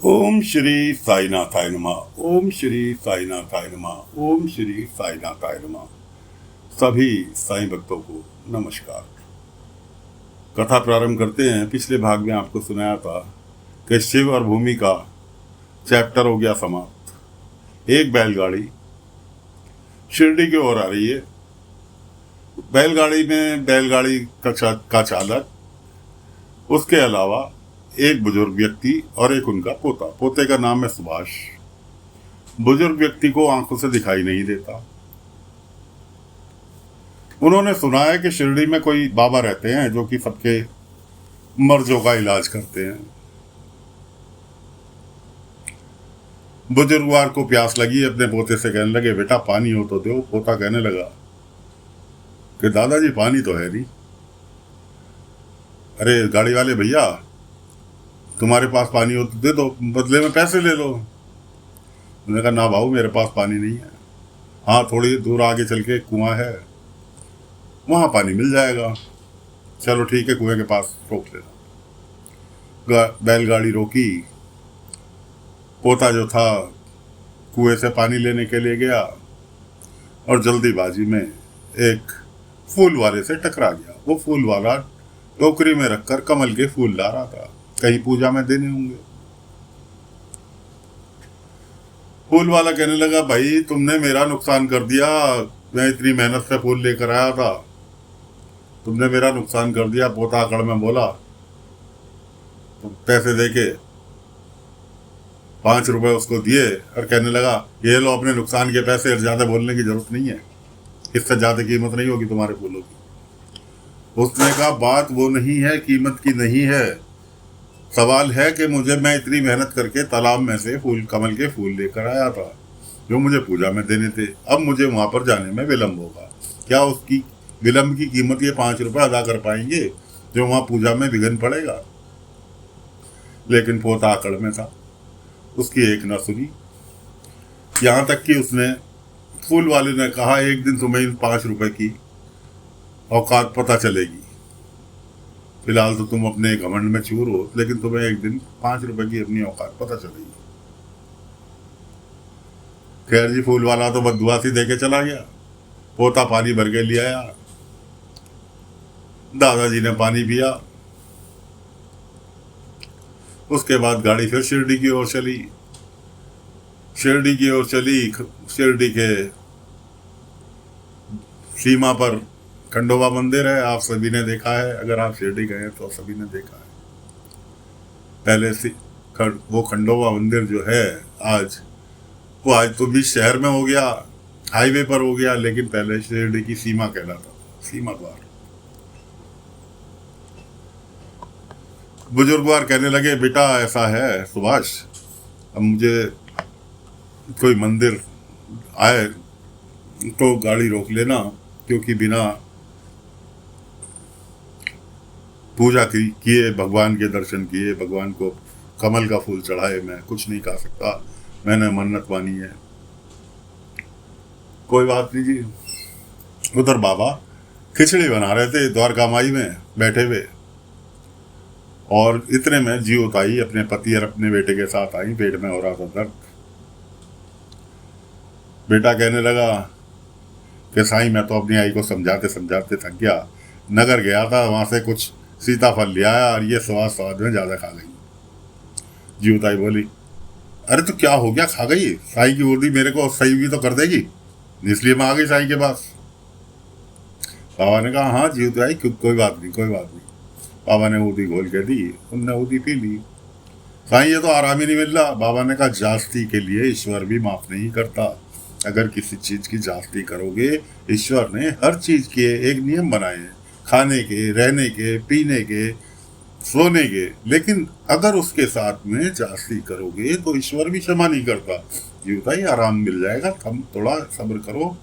ओम श्री साईनाथाय नमः। ओम श्री साईनाथाय नमः। ओम श्री साईनाथाय नमः। सभी साईं भक्तों को नमस्कार। कथा प्रारंभ करते हैं। पिछले भाग में आपको सुनाया था कि शिव और भूमि का चैप्टर हो गया समाप्त। एक बैलगाड़ी शिरडी की ओर आ रही है। बैलगाड़ी में बैलगाड़ी का चालक, उसके अलावा एक बुजुर्ग व्यक्ति और एक उनका पोता। पोते का नाम है सुभाष। बुजुर्ग व्यक्ति को आंखों से दिखाई नहीं देता। उन्होंने सुना है कि शिरडी में कोई बाबा रहते हैं जो कि सबके मर्जों का इलाज करते हैं। बुजुर्गवार को प्यास लगी, अपने पोते से कहने लगे, बेटा पानी हो तो दो। पोता कहने लगा कि दादाजी पानी तो है नहीं। अरे गाड़ी वाले भैया, तुम्हारे पास पानी हो तो दे दो, बदले में पैसे ले लो। उन्होंने कहा ना भाऊ, मेरे पास पानी नहीं है। हाँ, थोड़ी दूर आगे चल के कुआं है, वहां पानी मिल जाएगा। चलो ठीक है, कुएं के पास रोक लेना। बैलगाड़ी रोकी। पोता जो था कुएं से पानी लेने के लिए गया और जल्दीबाजी में एक फूल वाले से टकरा गया। वो फूल वाला टोकरी में रखकर कमल के फूल ला रहा था, कहीं पूजा में देने होंगे। फूल वाला कहने लगा, भाई तुमने मेरा नुकसान कर दिया। मैं इतनी मेहनत से फूल लेकर आया था, तुमने मेरा नुकसान कर दिया। पोता अकड़ में बोला, तो पैसे देके 5 रुपए उसको दिए और कहने लगा, ये लो अपने नुकसान के पैसे। ज्यादा बोलने की जरूरत नहीं है, इससे ज्यादा कीमत नहीं होगी तुम्हारे फूलों की। उसने कहा, बात वो नहीं है, कीमत की नहीं है। सवाल है कि मैं इतनी मेहनत करके तालाब में से कमल के फूल लेकर आया था जो मुझे पूजा में देने थे। अब मुझे वहां पर जाने में विलम्ब होगा। क्या उसकी विलम्ब की कीमत ये 5 रुपए अदा कर पाएंगे जो वहां पूजा में विघ्न पड़ेगा? लेकिन पोता आकड़ में था, उसकी एक न सुनी। यहां तक कि उसने, फूल वाले ने कहा, एक दिन तुम्हें इन 5 रुपए की औकात पता चलेगी। फिलहाल तो तुम अपने घमंड में चूर हो, लेकिन तुम्हें एक दिन 5 रुपए की अपनी औकात पता चलेगी। खैर जी, फूल वाला तो बददुआ सी देके चला गया। पोता पानी भर के ले आया। दादाजी ने पानी पिया। उसके बाद गाड़ी फिर शिरडी की ओर चली। शिरडी के सीमा पर खंडोबा मंदिर है। आप सभी ने देखा है, अगर आप शिरडी गए तो सभी ने देखा है। पहले से वो खंडोबा मंदिर जो है, आज तो बीच शहर में हो गया, हाईवे पर हो गया, लेकिन पहले शिरडी की सीमा कहलाता था, सीमा द्वार। बुजुर्गवार कहने लगे, बेटा ऐसा है सुभाष, अब मुझे कोई मंदिर आए तो गाड़ी रोक लेना, क्योंकि बिना पूजा किए, भगवान के दर्शन किए, भगवान को कमल का फूल चढ़ाए मैं कुछ नहीं खा सकता। मैंने मन्नत मानी है। कोई बात नहीं जी। उधर बाबा खिचड़ी बना रहे थे द्वारका माई में बैठे हुए, और इतने में जीवताई अपने पति और अपने बेटे के साथ आई। पेट में हो रहा था दर्द। बेटा कहने लगा कि साईं, मैं तो अपनी आई को समझाते समझाते थक गया। नगर गया था, वहां से कुछ सीताफल ले आया और ये स्वाद में ज्यादा खा गई। जीवताई बोली, अरे तो क्या हो गया, खा गई? साईं की उर्दी मेरे को सही भी तो कर देगी, इसलिए मैं आ गई साईं के पास। बाबा ने कहा, हाँ जीवताई, कोई बात नहीं, कोई बात नहीं। बाबा ने उर्दी घोल के दी, उनने उर्दी पी ली। साईं, ये तो आराम ही नहीं मिल रहा। बाबा ने कहा, जास्ती के लिए ईश्वर भी माफ नहीं करता। अगर किसी चीज की जास्ती करोगे, ईश्वर ने हर चीज के एक नियम बनाए हैं, खाने के, रहने के, पीने के, सोने के। लेकिन अगर उसके साथ में जास्ती करोगे तो ईश्वर भी क्षमा नहीं करता। जीवता ही आराम मिल जाएगा, तुम थोड़ा सब्र करो।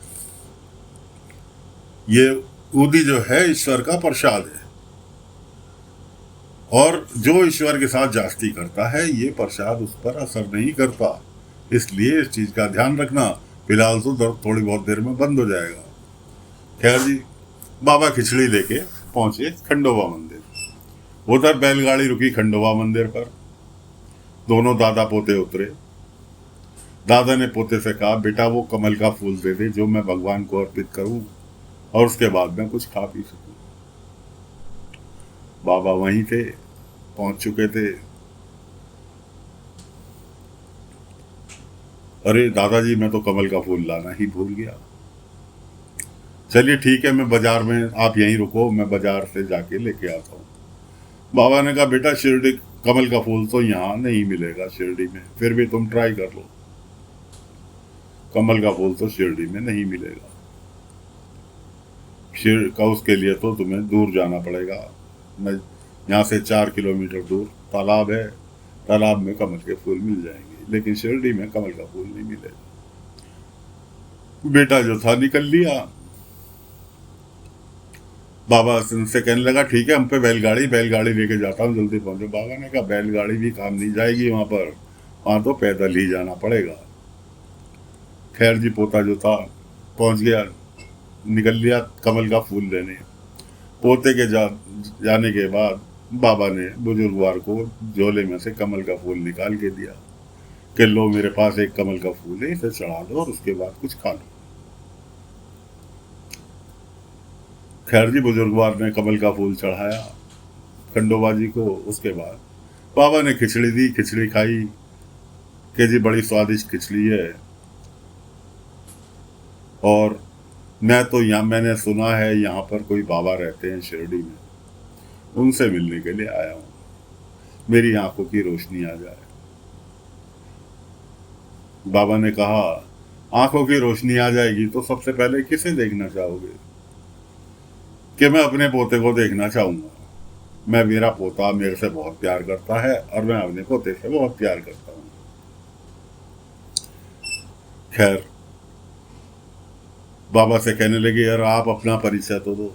ये उदी जो है ईश्वर का प्रसाद है, और जो ईश्वर के साथ जास्ती करता है, ये प्रसाद उस पर असर नहीं करता। इसलिए इस चीज का ध्यान रखना। फिलहाल तो दर्द थोड़ी बहुत देर में बंद हो जाएगा। खैर जी, बाबा खिचड़ी लेके पहुंचे खंडोबा मंदिर। उधर बैलगाड़ी रुकी खंडोबा मंदिर पर। दोनों दादा पोते उतरे। दादा ने पोते से कहा, बेटा वो कमल का फूल दे दे जो मैं भगवान को अर्पित करूं और उसके बाद मैं कुछ खा पी सकूं। बाबा वहीं थे, पहुंच चुके थे। अरे दादाजी, मैं तो कमल का फूल लाना ही भूल गया। चलिए ठीक है, मैं बाजार में, आप यहीं रुको, मैं बाजार से जाके लेके आता हूँ। बाबा ने कहा, बेटा शिरडी कमल का फूल तो यहाँ नहीं मिलेगा शिरडी में, फिर भी तुम ट्राई कर लो। कमल का फूल तो शिरडी में नहीं मिलेगा, उसके लिए तो तुम्हें दूर जाना पड़ेगा। मैं यहाँ से 4 किलोमीटर दूर तालाब है, तालाब में कमल के फूल मिल जाएंगे, लेकिन शिरडी में कमल का फूल नहीं मिलेगा। बेटा जो था निकल लिया। बाबा उनसे कहने लगा, ठीक है, हम पे बैलगाड़ी लेके जाता हूँ, जल्दी पहुंचो। बाबा ने कहा, बैलगाड़ी भी काम नहीं जाएगी वहां पर, वहां तो पैदल ही जाना पड़ेगा। खैर जी, पोता जो था पहुंच गया, निकल लिया कमल का फूल लेने। पोते के जाने के बाद बाबा ने बुजुर्गवार को झोले में से कमल का फूल निकाल के दिया कि लो, मेरे पास एक कमल का फूल है, इसे चढ़ा दो और उसके बाद कुछ खा लो। खैर जी, बुजुर्गवार ने कमल का फूल चढ़ाया खंडोबा जी को। उसके बाद बाबा ने खिचड़ी दी, खिचड़ी खाई कि जी बड़ी स्वादिष्ट खिचड़ी है, और मैंने सुना है यहाँ पर कोई बाबा रहते हैं शिरडी में, उनसे मिलने के लिए आया हूँ, मेरी आंखों की रोशनी आ जाए। बाबा ने कहा, आंखों की रोशनी आ जाएगी तो सबसे पहले किसे देखना चाहोगे? कि मैं अपने पोते को देखना चाहूंगा। मेरा पोता मेरे से बहुत प्यार करता है और मैं अपने पोते से बहुत प्यार करता हूँ। खैर, बाबा से कहने लगे, यार आप अपना परिचय तो दो।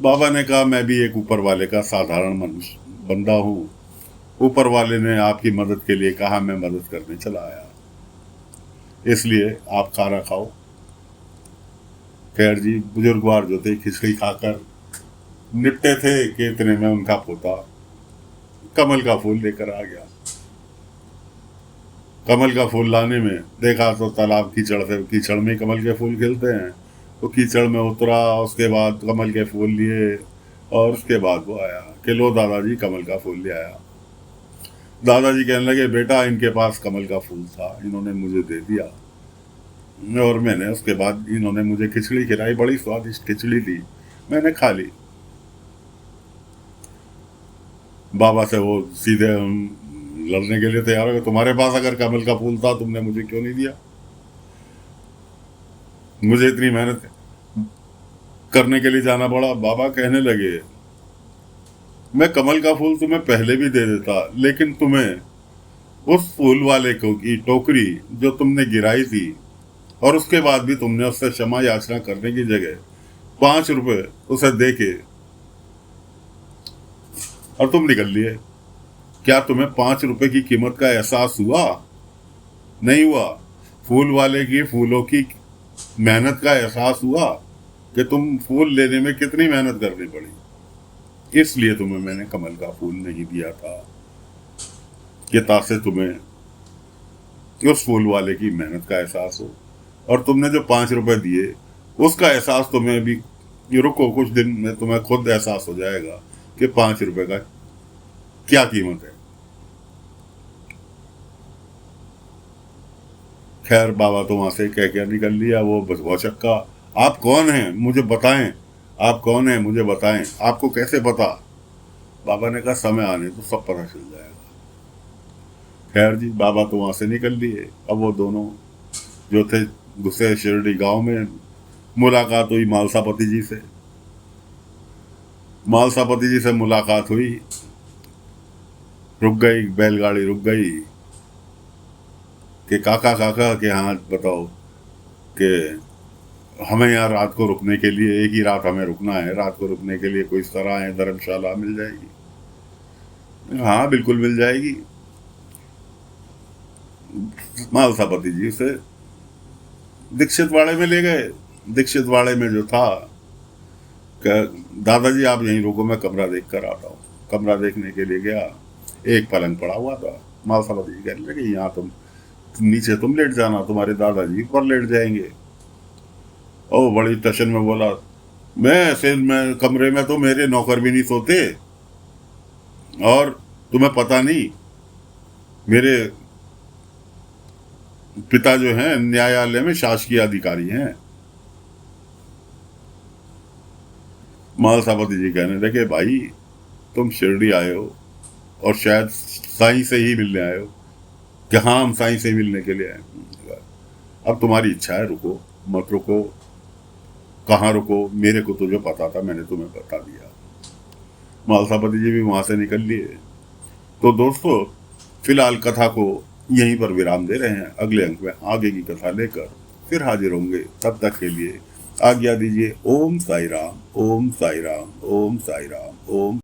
बाबा ने कहा, मैं भी एक ऊपर वाले का साधारण मनुष्य बंदा हूँ, ऊपर वाले ने आपकी मदद के लिए कहा, मैं मदद करने चला आया, इसलिए आप खाना खाओ। खैर जी, बुजुर्गवार जो थे खिचड़ी खाकर निपटे थे कि इतने में उनका पोता कमल का फूल लेकर आ गया। कमल का फूल लाने में देखा तो तालाब कीचड़ में कमल के फूल खिलते हैं, तो कीचड़ में उतरा, उसके बाद कमल के फूल लिए और उसके बाद वो आया कि लो दादाजी, कमल का फूल ले आया। दादाजी कहने लगे, बेटा इनके पास कमल का फूल था, इन्होंने मुझे दे दिया और मैंने, उसके बाद इन्होंने मुझे खिचड़ी खिलाई, बड़ी स्वादिष्ट खिचड़ी थी, मैंने खा ली। बाबा से वो सीधे लड़ने के लिए तैयार हो गए, तुम्हारे पास अगर कमल का फूल था तुमने मुझे क्यों नहीं दिया? मुझे इतनी मेहनत करने के लिए जाना पड़ा। बाबा कहने लगे, मैं कमल का फूल तुम्हें पहले भी दे देता, लेकिन तुम्हें उस फूल वाले को की टोकरी जो तुमने गिराई थी और उसके बाद भी तुमने उससे क्षमा याचना करने की जगह 5 रुपए उसे दे के और तुम निकल लिए। क्या तुम्हें 5 रुपए की कीमत का एहसास हुआ? नहीं हुआ। फूल वाले की फूलों की मेहनत का एहसास हुआ कि तुम फूल लेने में कितनी मेहनत करनी पड़ी, इसलिए तुम्हें मैंने कमल का फूल नहीं दिया था कि ताकि तुम्हें उस फूल वाले की मेहनत का एहसास हो, और तुमने जो 5 रुपए दिए उसका एहसास तुम्हें भी, रुको कुछ दिन में तुम्हें खुद एहसास हो जाएगा कि 5 रुपए का क्या कीमत है। खैर, बाबा तो वहां से कह के निकल लिया। वो भौचक्का, आप कौन हैं मुझे बताएं, आप कौन हैं मुझे बताएं, आपको कैसे पता? बाबा ने कहा, समय आने तो सब पता चल जाएगा। खैर जी, बाबा तो वहां से निकल लिए। अब वो दोनों जो थे घुसे शिरडी गांव में। मुलाकात हुई मालसापति जी से। मालसापति जी से मुलाकात हुई, रुक गई बैलगाड़ी, रुक गई कि काका के हाँ बताओ कि हमें यहाँ रात को रुकने के लिए, एक ही रात हमें रुकना है, रात को रुकने के लिए कोई सराय है, धर्मशाला मिल जाएगी? हाँ बिल्कुल मिल जाएगी। मालसापति जी उसे दीक्षित वाड़े में ले गए। दीक्षित वाड़े में जो था, दादाजी आप यहीं रुको, मैं कमरा देख कर आता हूँ। कमरा देखने के लिए गया, एक पलंग पड़ा हुआ था, मालसापति जी कहने लगे यहाँ नीचे तुम लेट जाना, तुम्हारे दादाजी ऊपर लेट जाएंगे। ओ बड़ी टशन में बोला, मैं कमरे में तो मेरे नौकर भी नहीं सोते, और तुम्हें पता नहीं मेरे पिता जो हैं न्यायालय में शासकीय अधिकारी हैं। मालसापति जी कहने लगे, भाई तुम शिरडी आए हो और शायद साईं से ही मिलने आए हो। कि हाँ, हम साईं से मिलने के लिए आए। अब तुम्हारी इच्छा है, रुको मत रुको, कहाँ रुको, मेरे को तो जो पता था मैंने तुम्हें बता दिया। मालसापति जी भी वहां से निकल लिए। तो दोस्तों, फिलहाल कथा को यहीं पर विराम दे रहे हैं। अगले अंक में आगे की कथा लेकर फिर हाजिर होंगे। तब तक के लिए आज्ञा दीजिए। ओम साई राम, ओम साई राम, ओम साई राम, ओम